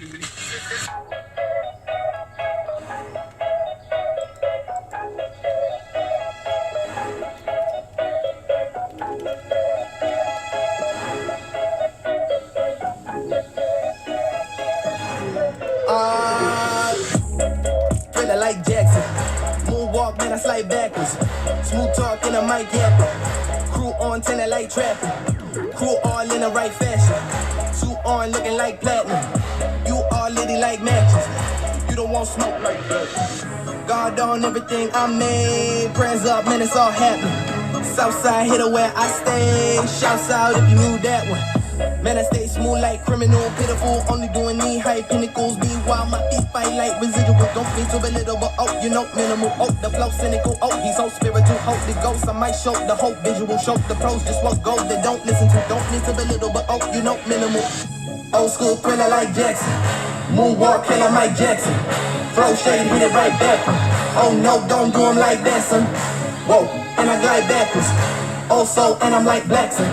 Thriller like Jackson. Moonwalk, man, I slide backwards. Smooth talk in a mic yapping. Crew on 10 like traffic. Crew all in the right fashion. Suit on looking like platinum. You all litty like matches. You don't want smoke like that. God on everything I made. Brands up, man, it's all happening. Southside hitter where I stay. Shouts out if you knew that one. Man, I stay smooth like criminal, pitiful, only doing knee-high pinnacles. Meanwhile, my feet fight like residual. Don't mean to belittle, but oh, you know, minimal. Oh, the flow cynical. Oh, he's so spiritual. Holy Ghost, I might show the hope visual. Show the pros just won't go. They don't listen to. Don't need to belittle, but oh, you know, minimal. Old school thriller like Jackson. Moonwalk killer Mike Jackson. Flow shade, hit it right back. Oh no, don't do him like that, son. Whoa, and I glide backwards. Also, and I'm like Blazzzin.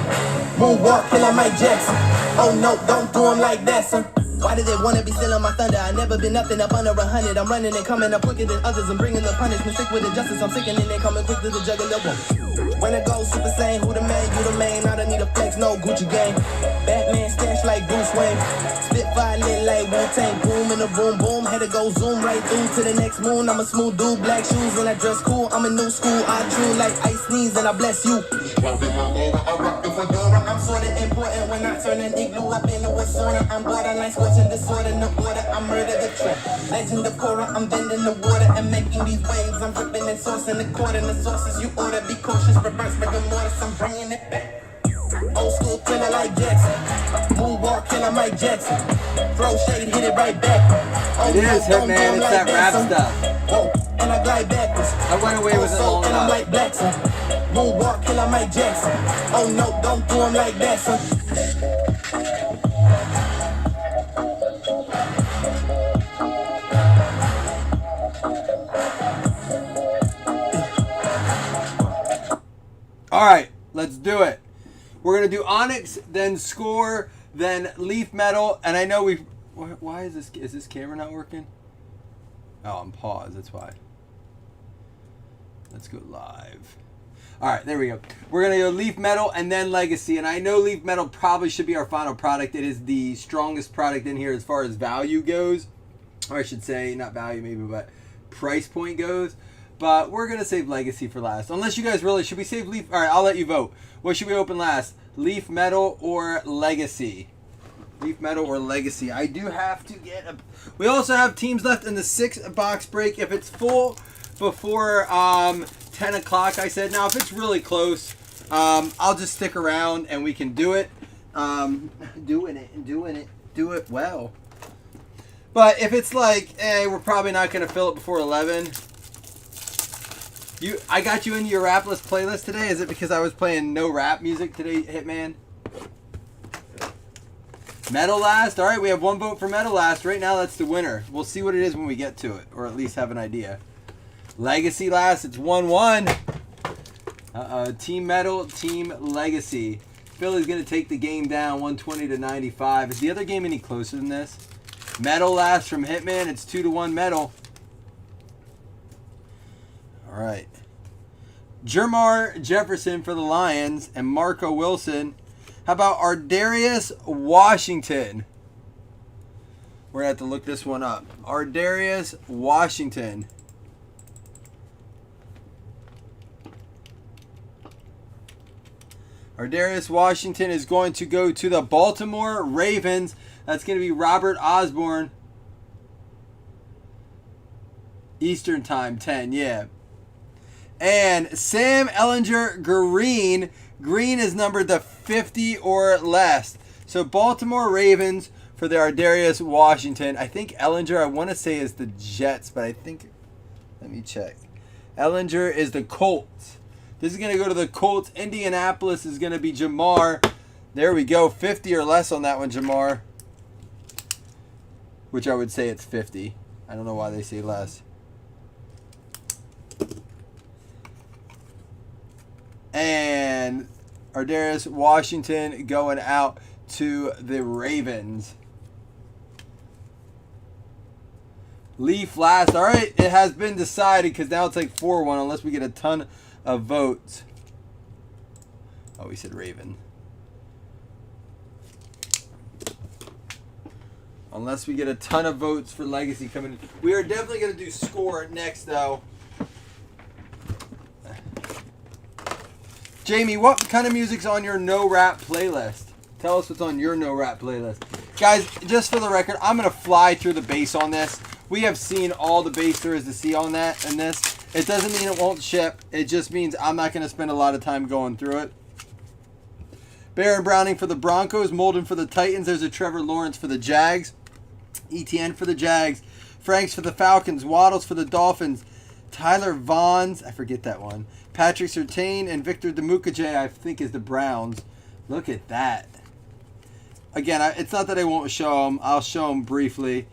Moonwalk killer Mike Jackson. Oh no, don't do him like that, son. Why did they wanna be stealing my thunder? I never been nothing up under 100. I'm running and coming up quicker than others and bringing the punishment. Sick with the justice, I'm sickening and coming quick to the juggler. When it goes super sane, who the man, you the main. I don't need a flex, no Gucci gang. Batman stash like Bruce Wayne. Spitfire lit like Wu-Tang. Boom in the boom boom, had to go zoom right through to the next moon. I'm a smooth dude, black shoes and I dress cool. I'm a new school, I true like ice sneeze and I bless you. I'm sorta important when I turn an igloo up in a sauna. I'm borderline scorching disorder, no order. I murder the trap. Legend of Korra, I'm bending the water and making these waves. I'm dripping and saucing the quarter. The sauces you order, be cautious. Reverse rigor mortis, I'm bringing it back. Old school killer like Jackson. Moonwalk killer Mike Jackson. Flow shade, hit it right back. Oh, it is, Hitman. It's that rap stuff. Whoa, and I glide backwards. I went away with it long enough. I'm like Blazzzin. Moonwalk killer Mike Jackson. Oh no, don't do him like that, son. All right, let's do it. We're gonna do Onyx, then Score, then Leaf Metal, and I know we've. Why is this camera not working? Oh, I'm paused. That's why. Let's go live. All right, there we go. We're gonna go Leaf Metal and then Legacy, and I know Leaf Metal probably should be our final product. It is the strongest product in here as far as value goes, or I should say, not value maybe, but price point goes. But we're going to save Legacy for last. Unless you guys really... Should we save Leaf? All right, I'll let you vote. What should we open last? Leaf Metal or Legacy? Leaf Metal or Legacy? I do have to get a... We also have teams left in the 6-box break. If it's full before 10 o'clock, I said. Now, if it's really close, I'll just stick around and we can do it. Doing it. Do it well. But if it's like, we're probably not going to fill it before 11... I got you into your rap list playlist today. Is it because I was playing no rap music today, Hitman? Metal last. All right, we have one vote for Metal last. Right now, that's the winner. We'll see what it is when we get to it, or at least have an idea. Legacy last. It's 1-1. Team Metal, Team Legacy. Philly's going to take the game down 120-95. Is the other game any closer than this? Metal last from Hitman. It's 2-1 Metal. All right. Jermar Jefferson for the Lions and Marco Wilson. How about Ardarius Washington? We're going to have to look this one up. Ardarius Washington. Ardarius Washington is going to go to the Baltimore Ravens. That's going to be Robert Osborne. Eastern time, 10, yeah. And Sam Ehlinger Green. Green is numbered to 50 or less. So Baltimore Ravens for the Ardarius Washington. I think Ehlinger, I want to say, is the Jets, but I think... Let me check. Ehlinger is the Colts. This is going to go to the Colts. Indianapolis is going to be Jamar. There we go. 50 or less on that one, Jamar. Which I would say it's 50. I don't know why they say less. And Ardarius Washington going out to the Ravens. Leaf last. All right, it has been decided because now it's like 4-1 unless we get a ton of votes. Oh, we said Raven. Unless we get a ton of votes for Legacy coming in. We are definitely going to do score next, though. Jamie, what kind of music's on your no-rap playlist? Tell us what's on your no-rap playlist. Guys, just for the record, I'm going to fly through the bass on this. We have seen all the bass there is to see on that and this. It doesn't mean it won't ship. It just means I'm not going to spend a lot of time going through it. Baron Browning for the Broncos. Molden for the Titans. There's a Trevor Lawrence for the Jags. ETN for the Jags. Franks for the Falcons. Waddles for the Dolphins. Tyler Vaughns. I forget that one. Patrick Surtain and Victor Demukaje, I think, is the Browns. Look at that. Again, it's not that I won't show them. I'll show them briefly.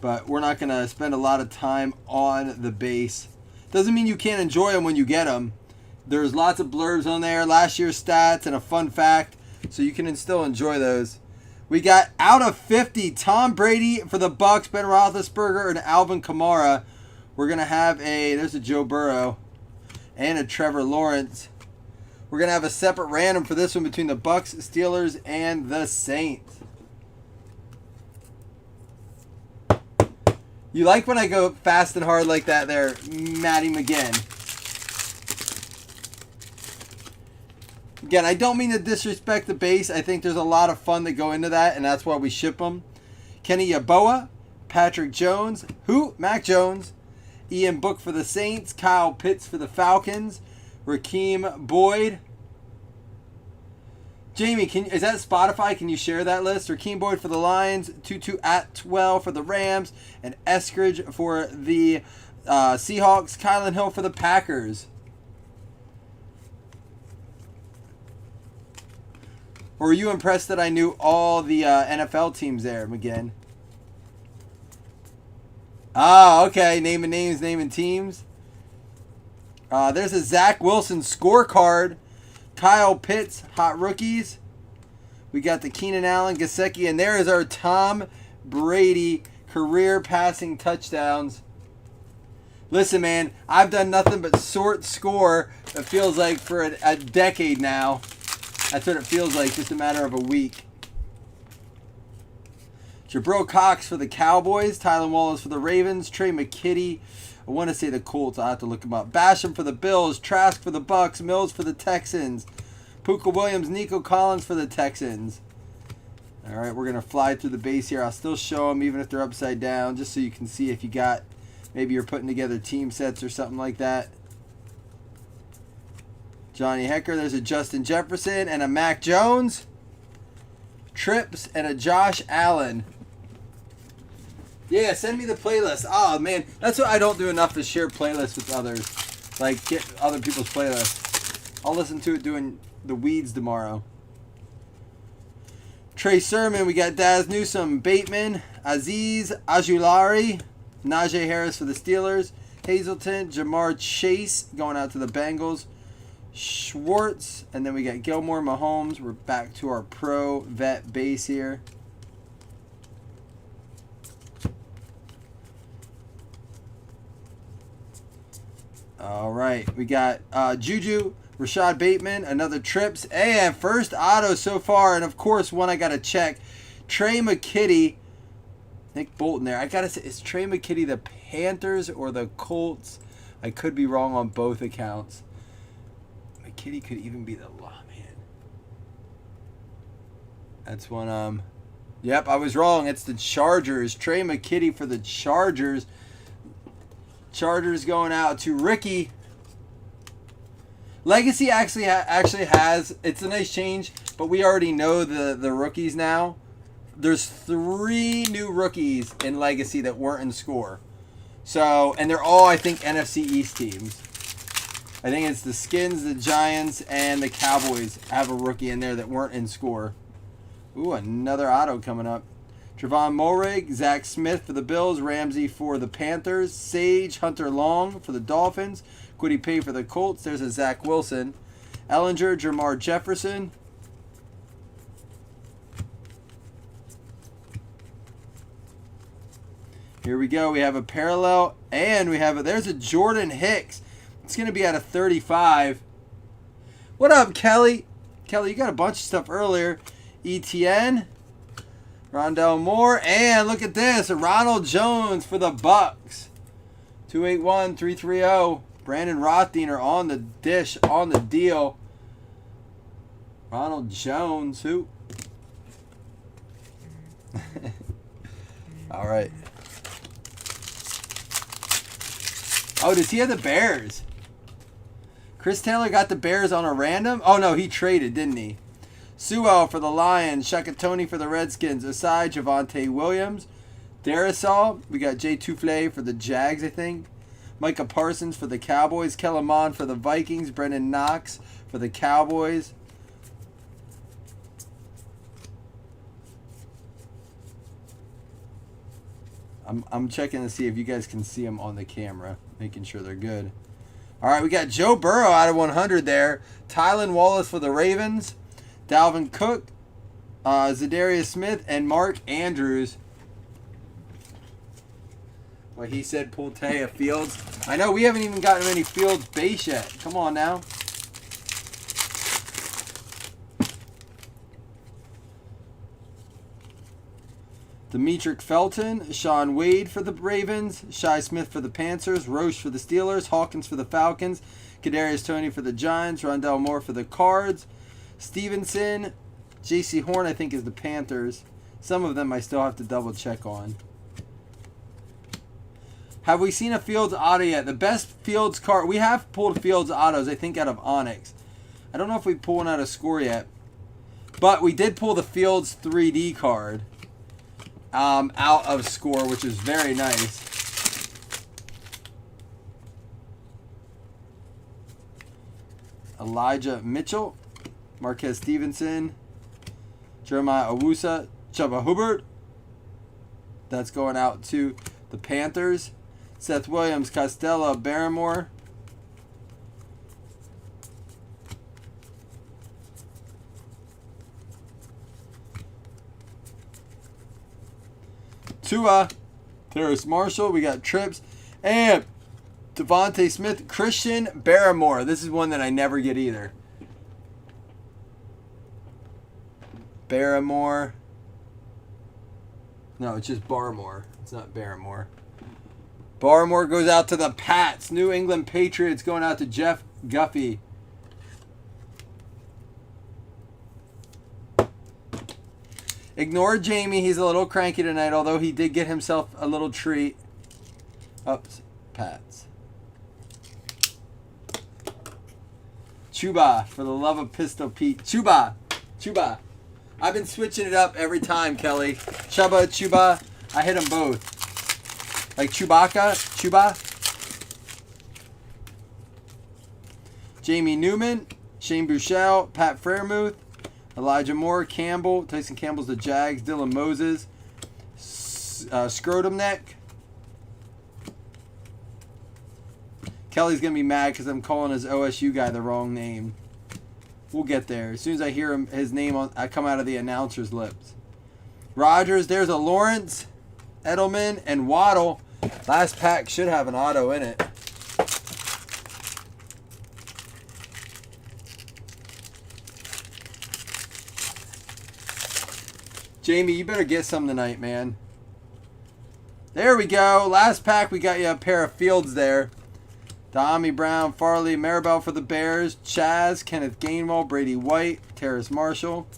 But we're not going to spend a lot of time on the base. Doesn't mean you can't enjoy them when you get them. There's lots of blurbs on there. Last year's stats and a fun fact. So you can still enjoy those. We got out of 50, Tom Brady for the Bucks, Ben Roethlisberger, and Alvin Kamara. We're going to have there's a Joe Burrow and a Trevor Lawrence. We're going to have a separate random for this one between the Bucks, Steelers, and the Saints. You like when I go fast and hard like that there, Maddie McGinn. Again, I don't mean to disrespect the base. I think there's a lot of fun that go into that, and that's why we ship them. Kenny Yeboah, Patrick Jones, Mac Jones, Ian Book for the Saints, Kyle Pitts for the Falcons, Rakeem Boyd. Jamie, is that Spotify? Can you share that list? Rakeem Boyd for the Lions, Tutu Atwell for the Rams, and Eskridge for the Seahawks, Kylan Hill for the Packers. Or were you impressed that I knew all the NFL teams there, McGinn? Ah, okay. Naming names, naming teams. There's a Zach Wilson scorecard. Kyle Pitts, hot rookies. We got the Keenan Allen, Gesicki, and there is our Tom Brady career passing touchdowns. Listen, man, I've done nothing but sort score. It feels like for a decade now. That's what it feels like, just a matter of a week. Jabril Cox for the Cowboys. Tyler Wallace for the Ravens. Trey McKitty. I want to say the Colts. I'll have to look him up. Basham for the Bills. Trask for the Bucks. Mills for the Texans. Puka Williams. Nico Collins for the Texans. All right, we're going to fly through the base here. I'll still show them even if they're upside down, just so you can see if you got, maybe you're putting together team sets or something like that. Johnny Hecker, there's a Justin Jefferson and a Mac Jones. Trips and a Josh Allen. Yeah, send me the playlist. Oh, man, that's what I don't do enough is share playlists with others. Like, get other people's playlists. I'll listen to it doing the weeds tomorrow. Trey Sermon, we got Daz Newsome, Bateman, Aziz Ajulari, Najee Harris for the Steelers, Hazleton, Jamar Chase going out to the Bengals. Schwartz, and then we got Gilmore, Mahomes. We're back to our pro vet base here. All right, we got Juju, Rashad Bateman, another Trips, and first auto so far, and of course one I gotta check. Trey McKitty, Nick Bolton there. I gotta say, is Trey McKitty the Panthers or the Colts? I could be wrong on both accounts. Kitty could even be the law, man. That's one. Yep, I was wrong. It's the Chargers. Trey McKitty for the Chargers. Chargers going out to Ricky. Legacy actually has. It's a nice change, but we already know the rookies now. There's 3 new rookies in Legacy that weren't in score. So, and they're all, I think, NFC East teams. I think it's the Skins, the Giants, and the Cowboys have a rookie in there that weren't in score. Ooh, another auto coming up. Trevon Moehrig, Zach Smith for the Bills, Ramsey for the Panthers, Sage Hunter Long for the Dolphins, Kwity Paye for the Colts. There's a Zach Wilson. Ellinger, Jamar Jefferson. Here we go. We have a parallel, and we have there's a Jordan Hicks. It's going to be at a 35. What up, Kelly? Kelly, you got a bunch of stuff earlier. ETN, Rondell Moore, and look at this, Ronald Jones for the Bucks. 281-330. Brandon Rothsteiner on the dish, on the deal. Ronald Jones, who? All right. Oh, does he have the Bears? Chris Taylor got the Bears on a random? Oh, no, he traded, didn't he? Sewell for the Lions. Shakatoni for the Redskins. Asai, Javonte Williams. Darrisaw. We got Jay Toufflet for the Jags, I think. Micah Parsons for the Cowboys. Kellerman for the Vikings. Brendan Knox for the Cowboys. I'm checking to see if you guys can see them on the camera. Making sure they're good. All right, we got Joe Burrow out of 100 there. Tylan Wallace for the Ravens. Dalvin Cook. Zadarius Smith. And Mark Andrews. Well, he said pull Taya Fields. I know we haven't even gotten any Fields base yet. Come on now. Demetric Felton, Sean Wade for the Ravens, Shi Smith for the Panthers, Roche for the Steelers, Hawkins for the Falcons, Kadarius Toney for the Giants, Rondell Moore for the Cards, Stevenson, J.C. Horn I think is the Panthers. Some of them I still have to double check on. Have we seen a Fields auto yet? The best Fields card, we have pulled Fields autos I think out of Onyx. I don't know if we pulled one out of Score yet, but we did pull the Fields 3D card. Out of Score, which is very nice. Elijah Mitchell, Marquez Stevenson, Jeremiah Owusa, Chuba Hubbard. That's going out to the Panthers. Seth Williams, Costello, Barrymore. Tua, Terrace Marshall, we got Trips, and Devontae Smith, Christian Barrymore. This is one that I never get either. Barrymore. No, it's just Barmore. It's not Barrymore. Barmore goes out to the Pats. New England Patriots going out to Jeff Guffey. Ignore Jamie. He's a little cranky tonight, although he did get himself a little treat. Oops. Pats. Chuba, for the love of Pistol Pete. Chuba. Chuba. I've been switching it up every time, Kelly. Chuba. I hit them both. Like Chewbacca. Chuba. Jamie Newman. Shane Buechele. Pat Freiermuth. Elijah Moore, Campbell, Tyson Campbell's the Jags, Dylan Moses, Scrotum Neck. Kelly's going to be mad because I'm calling his OSU guy the wrong name. We'll get there. As soon as I hear his name, I come out of the announcer's lips. Rogers, there's a Lawrence, Edelman, and Waddle. Last pack should have an auto in it. Jamie, you better get some tonight, man. There we go. Last pack, we got you a pair of Fields there. Dami Brown, Farley, Maribel for the Bears. Chaz, Kenneth Gainwell, Brady White, Terrace Marshall.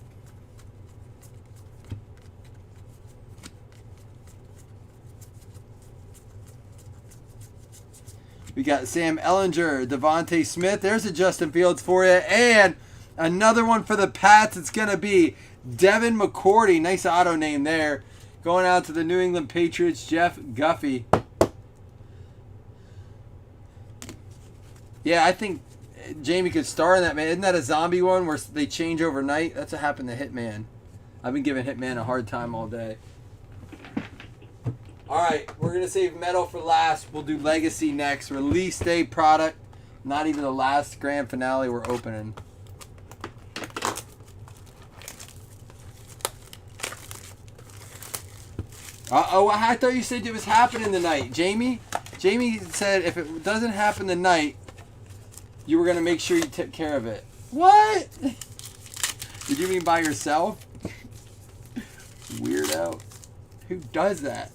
We got Sam Ellinger, Devontae Smith. There's a Justin Fields for you. And another one for the Pats. It's going to be Devin McCourty, nice auto name there. Going out to the New England Patriots, Jeff Guffey. Yeah, I think Jamie could star in that, man. Isn't that a zombie one where they change overnight? That's what happened to Hitman. I've been giving Hitman a hard time all day. All right, we're going to save metal for last. We'll do Legacy next. Release day product. Not even the last grand finale we're opening. Uh-oh, I thought you said it was happening tonight. Jamie said if it doesn't happen tonight, you were going to make sure you took care of it. What? Did you mean by yourself? Weirdo. Who does that?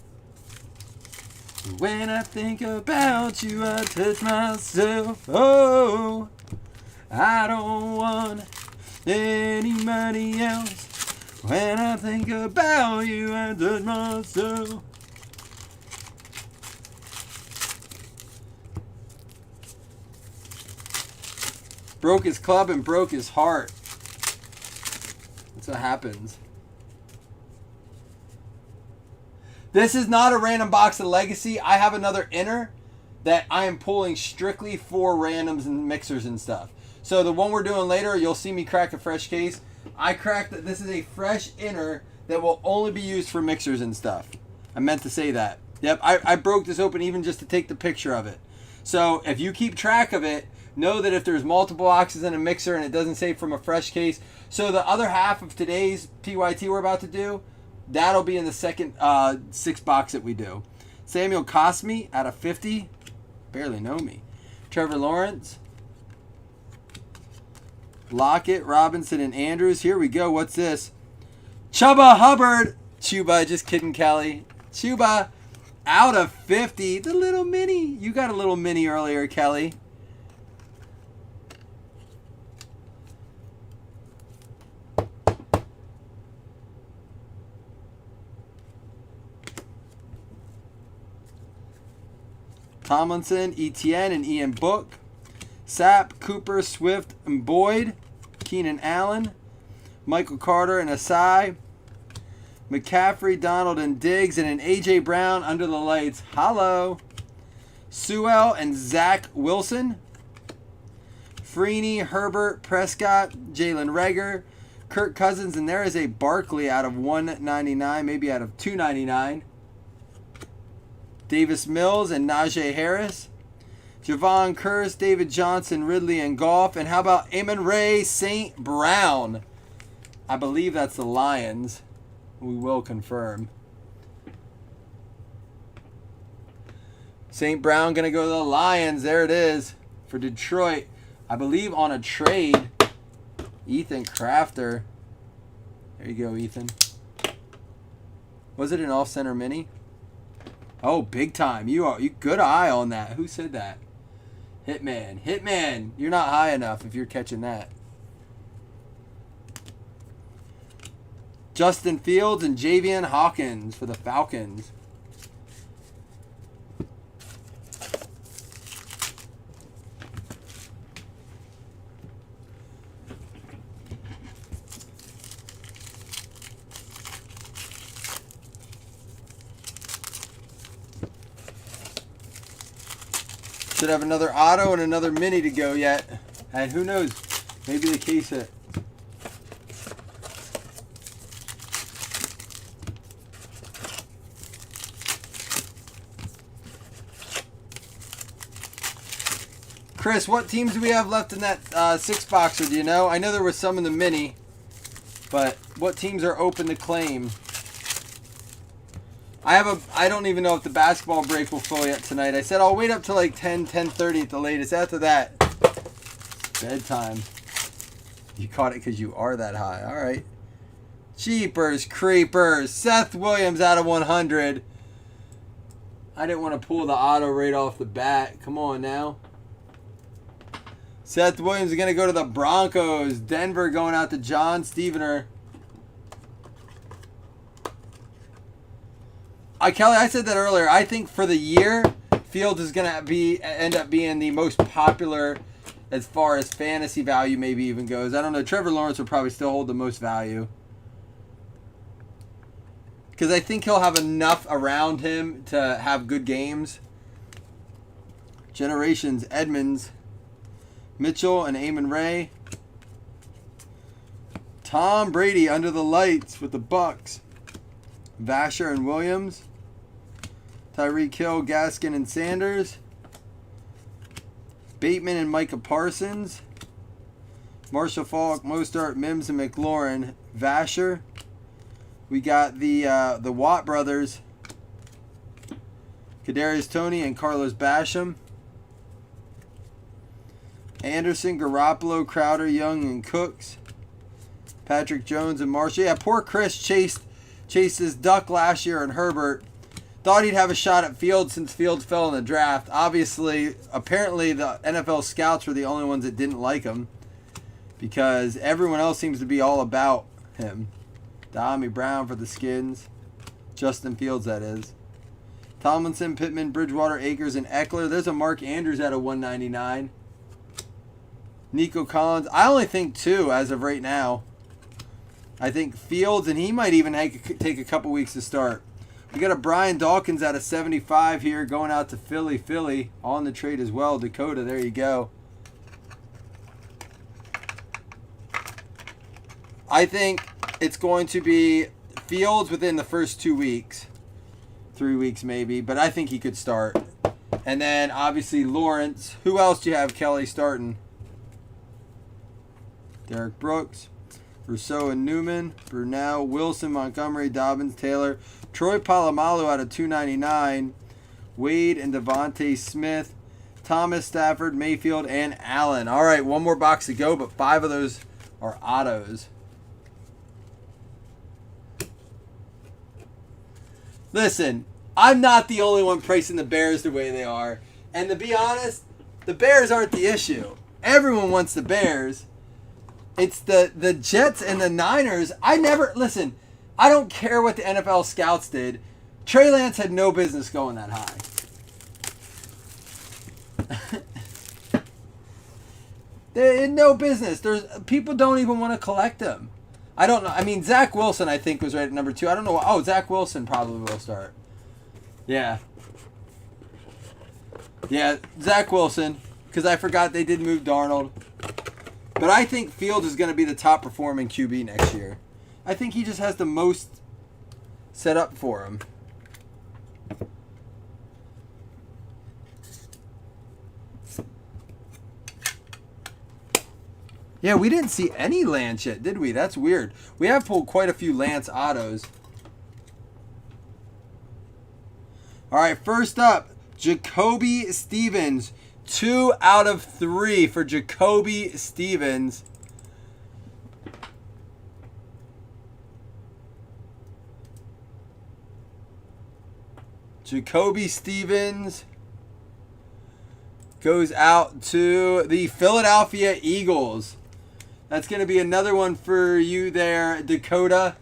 When I think about you, I touch myself. Oh, I don't want anybody else. When I think about you, I touch myself. Broke his club and broke his heart. That's what happens. This is not a random box of Legacy. I have another inner that I am pulling strictly for randoms and mixers and stuff. So the one we're doing later, you'll see me crack a fresh case. I cracked that. This is a fresh inner that will only be used for mixers and stuff. I meant to say that. Yep, I broke this open even just to take the picture of it. So if you keep track of it, know that if there's multiple boxes in a mixer and it doesn't say from a fresh case, so the other half of today's PYT we're about to do, that'll be in the second 6 box that we do. Samuel Cosme out of 50. Barely know me. Trevor Lawrence. Lockett, Robinson, and Andrews. Here we go. What's this? Chuba Hubbard. Chuba, just kidding, Kelly. Chuba out of 50. The little mini. You got a little mini earlier, Kelly. Tomlinson, Etienne, and Ian Book. Sapp, Cooper, Swift, and Boyd. Keenan Allen. Michael Carter and Asai. McCaffrey, Donald, and Diggs. And an A.J. Brown under the lights. Hello. Sewell and Zach Wilson. Freeney, Herbert, Prescott, Jalen Reagor. Kirk Cousins. And there is a Barkley out of 199. Maybe out of 299. Davis Mills and Najee Harris. Javon Curse, David Johnson, Ridley, and Goff. And how about Amon-Ra St. Brown? I believe that's the Lions. We will confirm. St. Brown going to go to the Lions. There it is for Detroit. I believe on a trade. Ethan Crafter. There you go, Ethan. Was it an off-center mini? Oh, big time. You good eye on that. Who said that? Hitman. Hitman. You're not high enough if you're catching that. Justin Fields and Javian Hawkins for the Falcons. Should have another auto and another mini to go yet. And who knows? Maybe the case hit. Chris, what teams do we have left in that 6-boxer? Do you know? I know there was some in the mini. But what teams are open to claim? I don't even know if the basketball break will fill yet tonight. I said I'll wait up to like 10:30 at the latest. After that, it's bedtime. You caught it because you are that high. All right. Jeepers creepers. Seth Williams out of 100. I didn't want to pull the auto right off the bat. Come on now. Seth Williams is going to go to the Broncos. Denver going out to John Stevener. Kelly, I said that earlier. I think for the year, Fields is going to end up being the most popular as far as fantasy value maybe even goes. I don't know. Trevor Lawrence will probably still hold the most value. Because I think he'll have enough around him to have good games. Generations, Edmonds, Mitchell, and Amon-Ra. Tom Brady under the lights with the Bucks. Vasher and Williams. Tyreek Hill, Gaskin, and Sanders. Bateman and Micah Parsons. Marshall Faulk, Mostert, Mims, and McLaurin. Vasher. We got the Watt brothers. Kadarius Toney and Carlos Basham. Anderson, Garoppolo, Crowder, Young, and Cooks. Patrick Jones and Marshall. Yeah, poor Chris chased his duck last year, and Herbert thought he'd have a shot at Fields since Fields fell in the draft. Obviously, apparently the NFL scouts were the only ones that didn't like him because everyone else seems to be all about him. Dami Brown for the Skins. Justin Fields, that is. Tomlinson, Pittman, Bridgewater, Akers, and Eckler. There's a Mark Andrews at a 199. Nico Collins. I only think 2 as of right now. I think Fields, and he might even take a couple weeks to start. We got a Brian Dawkins out of 75 here going out to Philly. Philly on the trade as well. Dakota, there you go. I think it's going to be Fields within the first 2 weeks. 3 weeks maybe, but I think he could start. And then obviously Lawrence. Who else do you have, Kelly, starting? Derek Brooks, Rousseau and Newman, Brunel, Wilson, Montgomery, Dobbins, Taylor, Troy Polamalu out of 299, Wade and Devontae Smith, Thomas, Stafford, Mayfield, and Allen. All right, one more box to go, but 5 of those are autos. Listen, I'm not the only one pricing the Bears the way they are. And to be honest, the Bears aren't the issue. Everyone wants the Bears. It's the Jets and the Niners. Listen, I don't care what the NFL scouts did. Trey Lance had no business going that high. They had no business. People don't even want to collect them. I don't know. I mean, Zach Wilson, I think, was right at number 2. I don't know. Oh, Zach Wilson probably will start. Yeah. Yeah, Zach Wilson, because I forgot they did move Darnold. But I think Fields is going to be the top performing QB next year. I think he just has the most set up for him. Yeah, we didn't see any Lance yet, did we? That's weird. We have pulled quite a few Lance autos. All right, first up, Jacoby Stevens. 2 out of 3 for Jacoby Stevens. Jacoby Stevens goes out to the Philadelphia Eagles. That's going to be another one for you there, Dakota.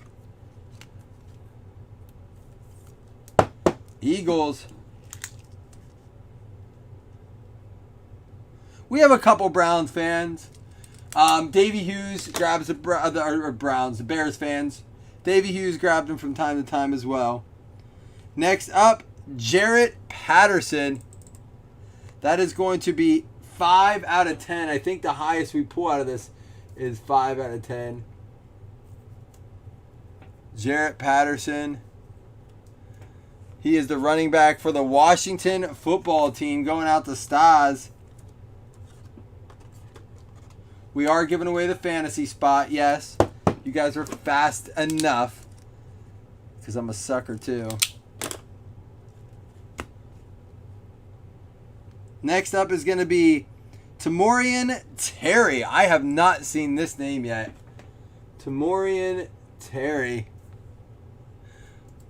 Eagles. We have a couple Browns fans. Davey Hughes grabs the Browns, the Bears fans. Davey Hughes grabbed them from time to time as well. Next up, Jarrett Patterson. That is going to be 5 out of 10. I think the highest we pull out of this is 5 out of 10. Jarrett Patterson. He is the running back for the Washington football team going out to Stars. We are giving away the fantasy spot, yes. You guys are fast enough. Because I'm a sucker too. Next up is going to be Tamorrion Terry. I have not seen this name yet. Tamorrion Terry.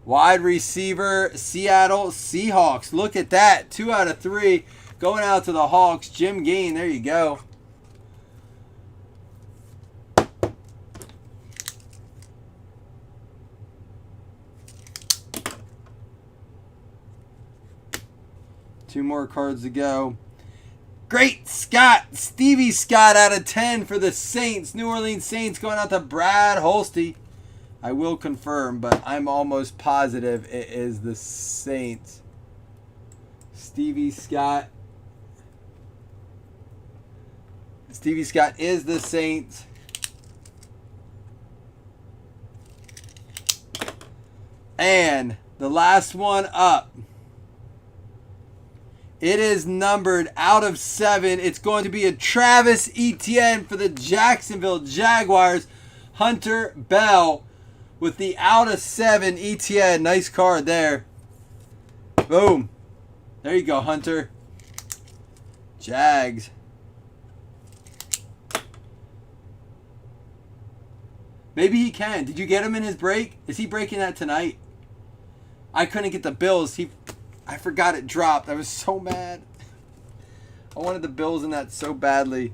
Wide receiver, Seattle Seahawks. Look at that. 2 out of 3 going out to the Hawks. Jim Gain, there you go. Two more cards to go. Great Scott. Stevie Scott out of 10 for the Saints. New Orleans Saints going out to Brad Holsty. I will confirm, but I'm almost positive it is the Saints. Stevie Scott. Stevie Scott is the Saints. And the last one up. It is numbered out of 7. It's going to be a Travis Etienne for the Jacksonville Jaguars. Hunter Bell with the out of 7 Etienne. Nice card there. Boom. There you go, Hunter. Jags. Maybe he can. Did you get him in his break? Is he breaking that tonight? I couldn't get the Bills. I forgot it dropped. I was so mad. I wanted the Bills in that so badly.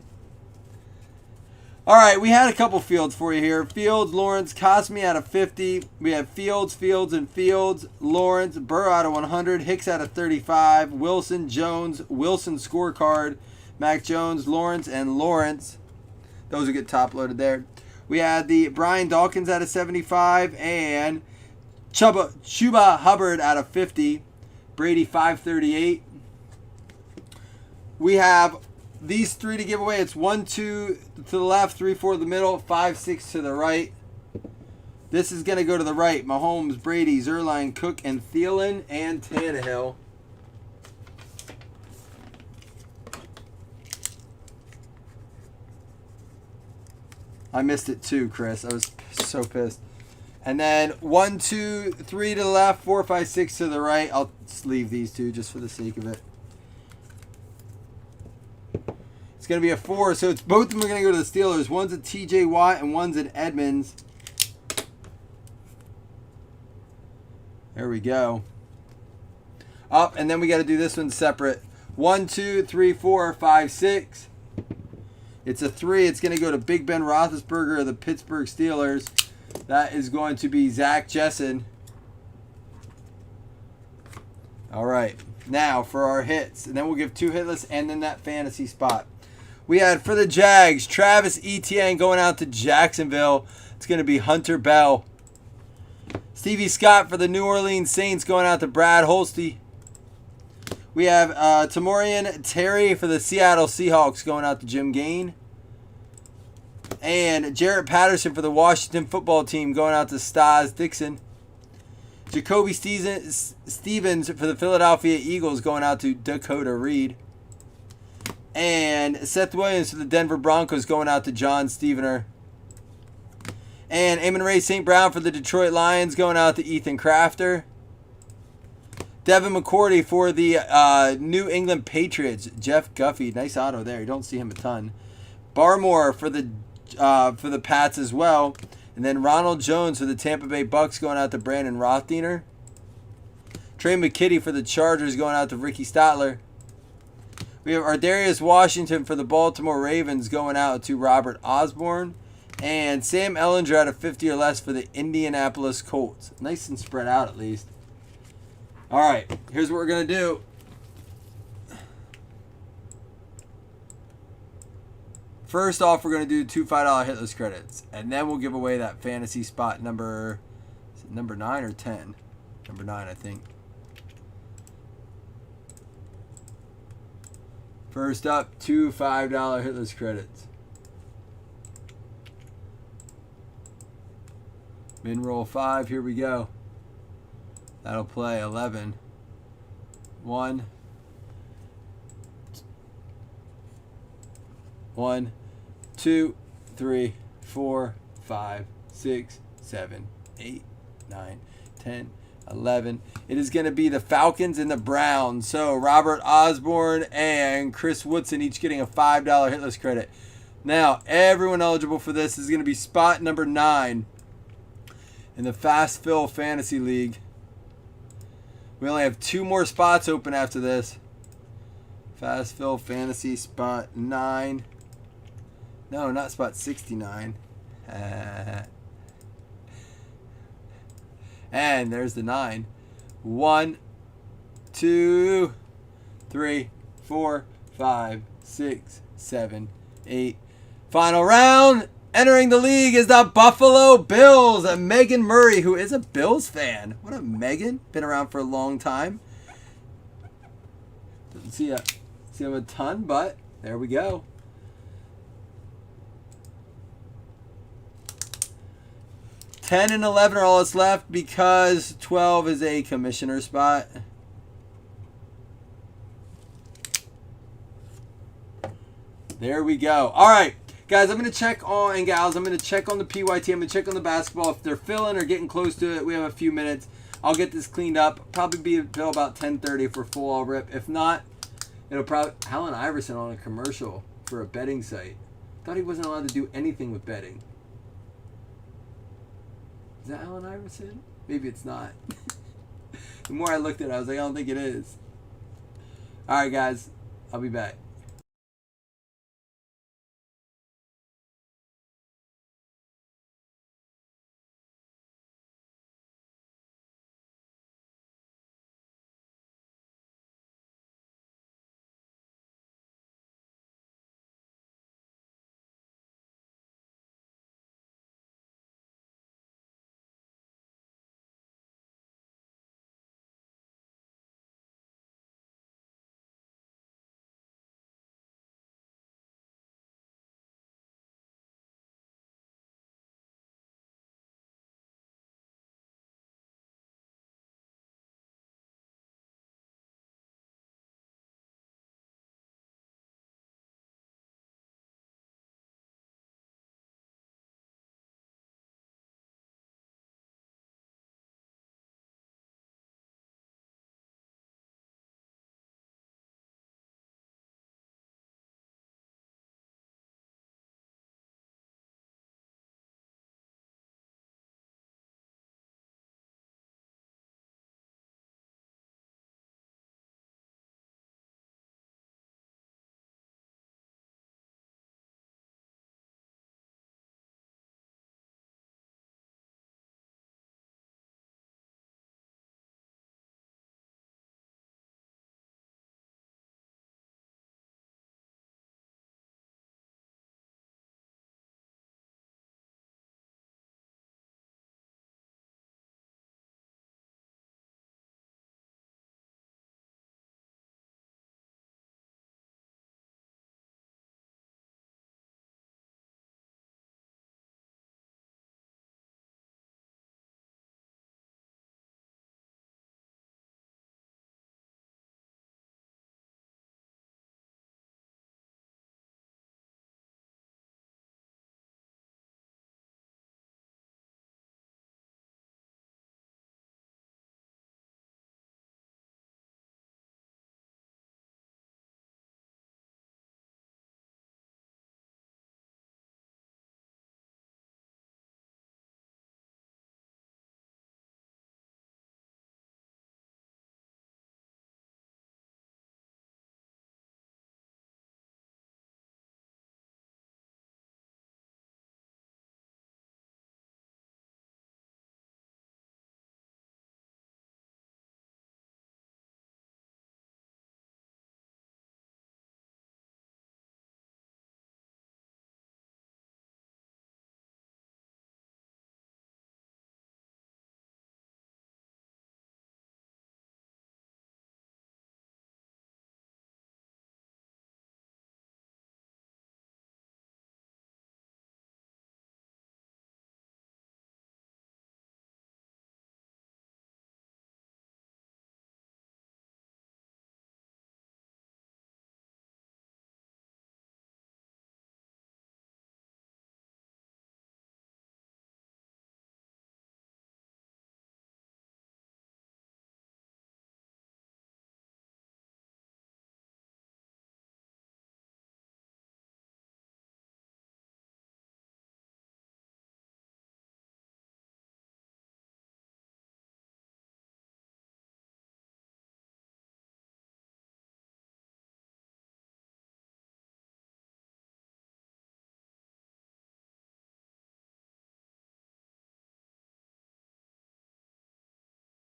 All right, we had a couple Fields for you here. Fields, Lawrence, Cosme out of 50. We have Fields, and Fields. Lawrence, Burrow out of 100. Hicks out of 35. Wilson, Jones, Wilson scorecard. Mac Jones, Lawrence, and Lawrence. Those will get top loaded there. We had the Brian Dawkins out of 75 and Chuba Hubbard out of 50. Brady 538. We have these three to give away. It's 1, 2 to the left, 3, 4 to the middle, 5, 6 to the right. This is going to go to the right. Mahomes, Brady, Zerline, Cook, and Thielen, and Tannehill. I missed it too, Chris. I was so pissed. And then 1, 2, 3 to the left, 4, 5, 6 to the right. I'll just leave these two just for the sake of it. It's going to be a 4, so it's both of them are going to go to the Steelers. One's at T.J. Watt and one's at Edmonds. There we go. Up, and then we got to do this one separate. 1, 2, 3, 4, 5, 6. It's a 3. It's going to go to Big Ben Roethlisberger of the Pittsburgh Steelers. That is going to be Zach Jessen. All right. Now for our hits. And then we'll give 2 hitless and then that fantasy spot. We had for the Jags, Travis Etienne going out to Jacksonville. It's going to be Hunter Bell. Stevie Scott for the New Orleans Saints going out to Brad Holste. We have Tamorian Terry for the Seattle Seahawks going out to Jim Gain. And Jarrett Patterson for the Washington football team going out to Stas Dixon. Jacoby Stevens for the Philadelphia Eagles going out to Dakota Reed. And Seth Williams for the Denver Broncos going out to John Stevener. And Amon-Ra St. Brown for the Detroit Lions going out to Ethan Crafter. Devin McCourty for the New England Patriots. Jeff Guffey. Nice auto there. You don't see him a ton. Barmore for the Pats as well. And then Ronald Jones for the Tampa Bay Bucks going out to Brandon Rothdener. Trey McKitty for the Chargers going out to Ricky Statler. We have Ardarius Washington for the Baltimore Ravens going out to Robert Osborne. And Sam Ellinger out of 50 or less for the Indianapolis Colts. Nice and spread out at least. All right, here's what we're going to do. First off, we're going to do 2 $5 hitless credits. And then we'll give away that fantasy spot number 9 or 10? Number 9, I think. First up, 2 $5 hitless credits. Min roll 5, here we go. That'll play 11. 1. 1, 2, 3, 4, 5, 6, 7, 8, 9, 10, 11. It is going to be the Falcons and the Browns. So Robert Osborne and Chris Woodson each getting a $5 hitless credit. Now, everyone eligible for this is going to be spot number 9 in the Fast Fill Fantasy League. We only have 2 more spots open after this. Fast Fill Fantasy spot 9. No, not spot 69. And there's the 9. 1, 2, 3, 4, 5, 6, 7, 8. Final round. Entering the league is the Buffalo Bills. Megan Murray, who is a Bills fan. What a Megan. Been around for a long time. Doesn't see him a ton, but there we go. $10 and $11 are all that's left because 12 is a commissioner spot. There we go. All right. Guys, I'm going to check on, and gals, I'm going to check on the PYT. I'm going to check on the basketball. If they're filling or getting close to it, we have a few minutes. I'll get this cleaned up. Probably be until about 10:30 for full all rip. If not, it'll probably Allen Iverson on a commercial for a betting site. Thought he wasn't allowed to do anything with betting. Is that Allen Iverson? Maybe it's not. The more I looked at it, I was like, I don't think it is. All right, guys. I'll be back.